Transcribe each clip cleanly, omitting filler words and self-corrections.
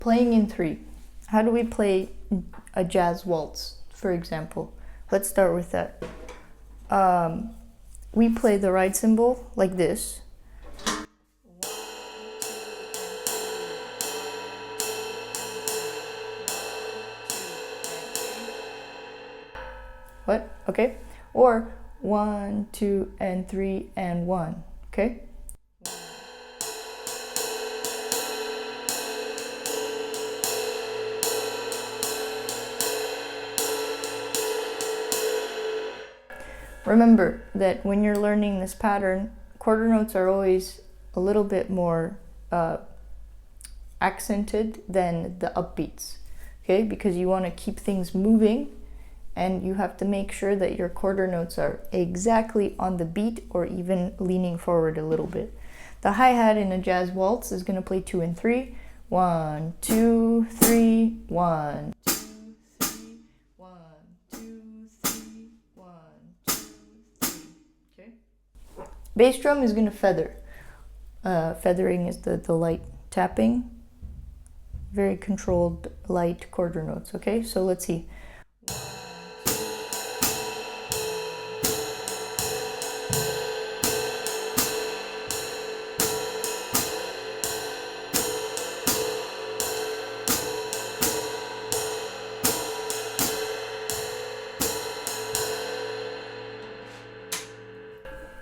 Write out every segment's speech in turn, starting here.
Playing in three. How do we play a jazz waltz, for example? Let's start with that. We play the ride cymbal like this. What? Okay. Or 1, 2, and 3, and 1. Okay? Remember that when you're learning this pattern, quarter notes are always a little bit more accented than the upbeats, okay? Because you want to keep things moving, and you have to make sure that your quarter notes are exactly on the beat or even leaning forward a little bit. The hi-hat in a jazz waltz is going to play 2 and 3. 1, 2, 3, 1, 2, 3, 1, 2, 3, 1, 2, 3. Okay? Bass drum is going to feather. Feathering is the light tapping. Very controlled, light quarter notes. Okay, so let's see.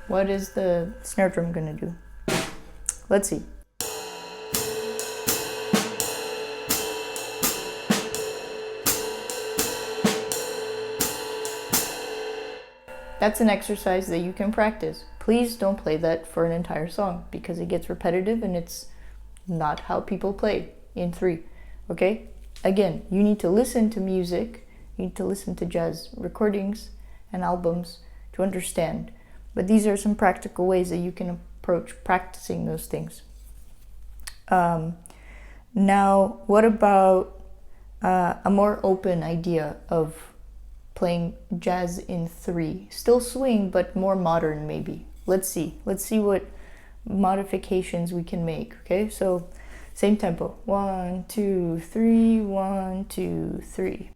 What is the snare drum gonna do? Let's see. That's an exercise that you can practice. Please don't play that for an entire song because it gets repetitive and it's not how people play in three, okay? Again, you need to listen to music, you need to listen to jazz recordings and albums to understand. But these are some practical ways that you can approach practicing those things. Now, what about a more open idea of playing jazz in three? Still swing, but more modern maybe. Let's see what modifications we can make, okay? So, same tempo. 1, 2, 3, 1, 2, 3.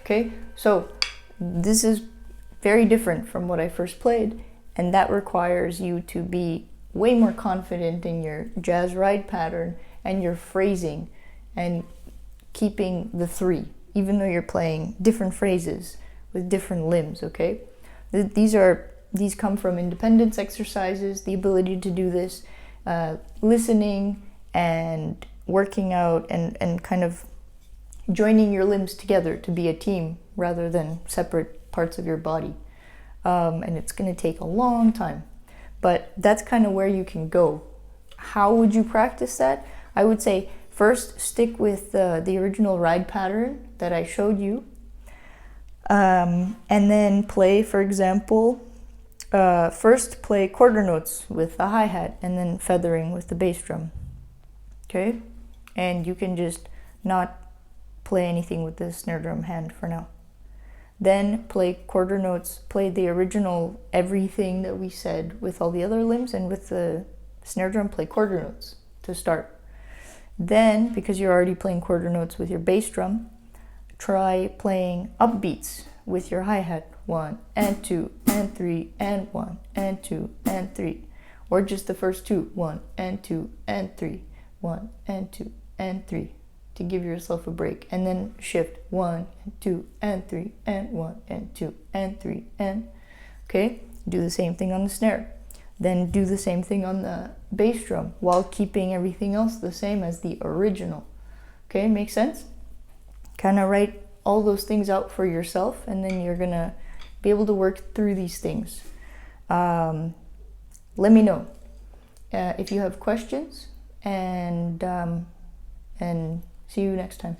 Okay, so this is very different from what I first played, and that requires you to be way more confident in your jazz ride pattern and your phrasing and keeping the three, even though you're playing different phrases with different limbs, okay? These come from independence exercises, the ability to do this, listening and working out and kind of joining your limbs together to be a team rather than separate parts of your body. And it's going to take a long time, but that's kind of where you can go. How would you practice that? I would say first stick with the original ride pattern that I showed you, and then play, for example, first play quarter notes with the hi-hat and then feathering with the bass drum, okay? And you can just not play anything with the snare drum hand for now. Then play quarter notes, play the original everything that we said with all the other limbs, and with the snare drum play quarter notes to start. Then, because you're already playing quarter notes with your bass drum, try playing upbeats with your hi-hat. 1 and 2 and 3 and 1 and 2 and 3, or just the first two. 1 and 2 and 3, 1 and 2 and 3. To give yourself a break, and then shift 1 and 2 and 3 and 1 and 2 and 3 and, okay? Do the same thing on the snare. Then do the same thing on the bass drum while keeping everything else the same as the original. Okay, makes sense? Kind of write all those things out for yourself, and then you're gonna be able to work through these things. Let me know if you have questions, and see you next time.